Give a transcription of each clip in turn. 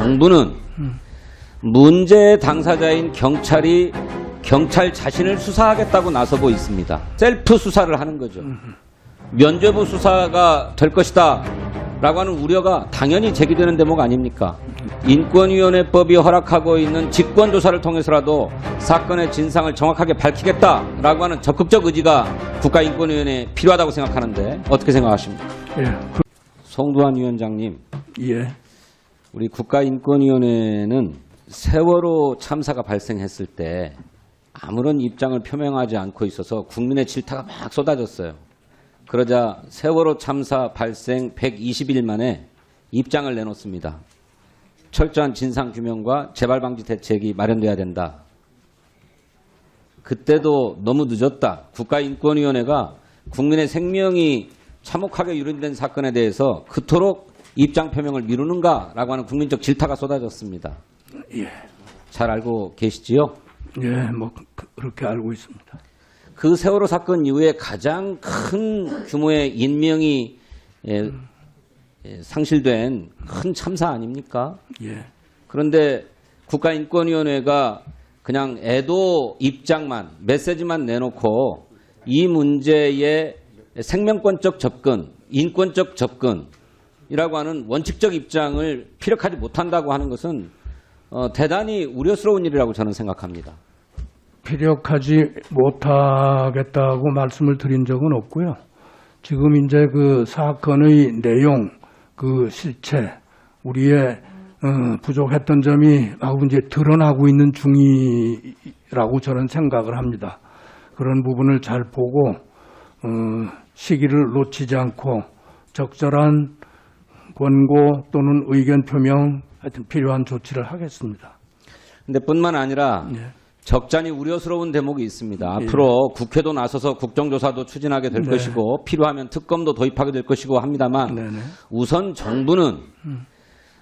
정부는 문제의 당사자인 경찰이 경찰 자신을 수사하겠다고 나서고 있습니다. 셀프 수사를 하는 거죠. 면죄부 수사가 될 것이다 라고 하는 우려가 당연히 제기되는 대목 아닙니까? 인권위원회법이 허락하고 있는 직권조사를 통해서라도 사건의 진상을 정확하게 밝히겠다라고 하는 적극적 의지가 국가인권위원회에 필요하다고 생각하는데 어떻게 생각하십니까? 예. 송두환 위원장님, 예. 우리 국가인권위원회는 세월호 참사가 발생했을 때 아무런 입장을 표명하지 않고 있어서 국민의 질타가 막 쏟아졌어요. 그러자 세월호 참사 발생 120일 만에 입장을 내놓습니다. 철저한 진상규명과 재발방지 대책이 마련돼야 된다. 그때도 너무 늦었다. 국가인권위원회가 국민의 생명이 참혹하게 유린된 사건에 대해서 그토록 입장 표명을 미루는가라고 하는 국민적 질타가 쏟아졌습니다. 예. 잘 알고 계시지요? 예, 뭐 그렇게 알고 있습니다. 그 세월호 사건 이후에 가장 큰 규모의 인명이 상실된 큰 참사 아닙니까? 예. 그런데 국가인권위원회가 그냥 애도 입장만, 메시지만 내놓고 이 문제에 생명권적 접근, 인권적 접근이라고 하는 원칙적 입장을 피력하지 못한다고 하는 것은 대단히 우려스러운 일이라고 저는 생각합니다. 피력하지 못하겠다고 말씀을 드린 적은 없고요. 지금 이제 그 사건의 내용, 그 실체, 우리의 부족했던 점이 마구 이제 드러나고 있는 중이라고 저는 생각을 합니다. 그런 부분을 잘 보고 시기를 놓치지 않고 적절한 권고 또는 의견 표명, 하여튼 필요한 조치를 하겠습니다. 근데 뿐만 아니라 예. 적잖이 우려스러운 대목이 있습니다. 앞으로 국회도 나서서 국정조사도 추진하게 될 것이고 필요하면 특검도 도입하게 될 것이고 합니다만 우선 정부는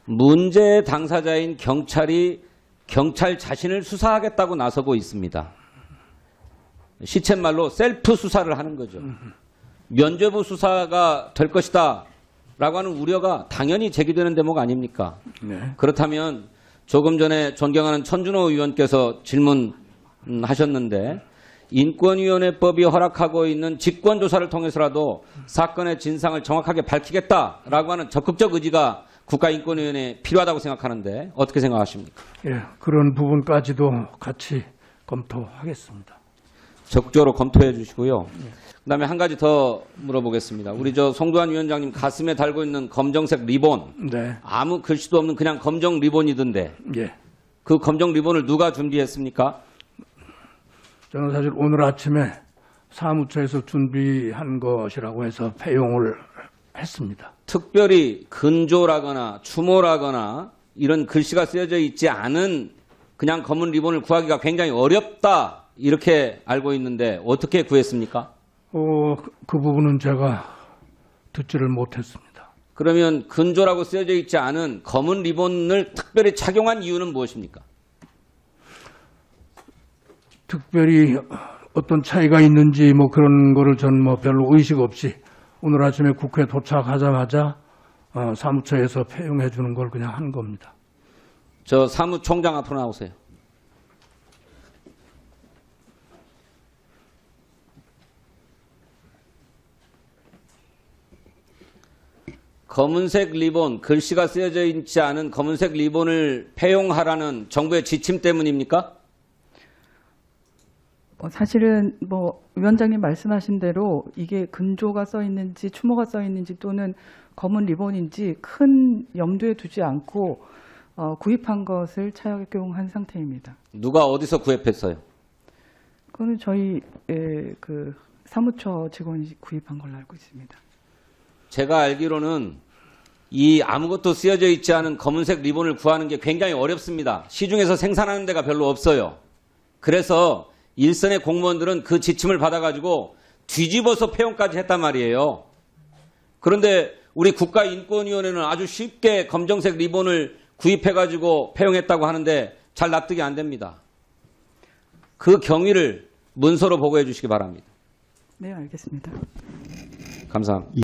문제의 당사자인 경찰이 경찰 자신을 수사하겠다고 나서고 있습니다. 시쳇말로 셀프 수사를 하는 거죠. 면죄부 수사가 될 것이다 라고 하는 우려가 당연히 제기되는 대목 아닙니까? 그렇다면 조금 전에 존경하는 천준호 의원께서 질문하셨는데 인권위원회법이 허락하고 있는 직권조사를 통해서라도 사건의 진상을 정확하게 밝히겠다라고 하는 적극적 의지가 국가인권위원회에 필요하다고 생각하는데 어떻게 생각하십니까? 예, 그런 부분까지도 같이 검토하겠습니다. 적극적으로 검토해 주시고요. 그다음에 한 가지 더 물어보겠습니다. 우리 저 송두환 위원장님 가슴에 달고 있는 검정색 리본, 네. 아무 글씨도 없는 그냥 검정 리본이던데 예. 그 검정 리본을 누가 준비했습니까? 저는 사실 오늘 아침에 사무처에서 준비한 것이라고 해서 배용을 했습니다. 특별히 근조라거나 추모라거나 이런 글씨가 쓰여져 있지 않은 그냥 검은 리본을 구하기가 굉장히 어렵다 이렇게 알고 있는데 어떻게 구했습니까? 그 부분은 제가 듣지를 못했습니다. 그러면 근조라고 쓰여져 있지 않은 검은 리본을 특별히 착용한 이유는 무엇입니까? 특별히 어떤 차이가 있는지 뭐 그런 거를 전 뭐 별로 의식 없이 오늘 아침에 국회에 도착하자마자 사무처에서 폐용해 주는 걸 그냥 한 겁니다. 저 사무총장 앞으로 나오세요. 검은색 리본, 글씨가 쓰여져 있지 않은 검은색 리본을 폐용하라는 정부의 지침 때문입니까? 사실은 위원장님 말씀하신 대로 이게 근조가 써 있는지 추모가 써 있는지 또는 검은 리본인지 큰 염두에 두지 않고 구입한 것을 착용한 상태입니다. 누가 어디서 구입했어요? 그거는 저희 그 사무처 직원이 구입한 걸로 알고 있습니다. 제가 알기로는 이 아무것도 쓰여져 있지 않은 검은색 리본을 구하는 게 굉장히 어렵습니다. 시중에서 생산하는 데가 별로 없어요. 그래서 일선의 공무원들은 그 지침을 받아가지고 뒤집어서 폐용까지 했단 말이에요. 그런데 우리 국가인권위원회는 아주 쉽게 검정색 리본을 구입해가지고 폐용했다고 하는데 잘 납득이 안 됩니다. 그 경위를 문서로 보고해 주시기 바랍니다. 네, 알겠습니다. 감사합니다.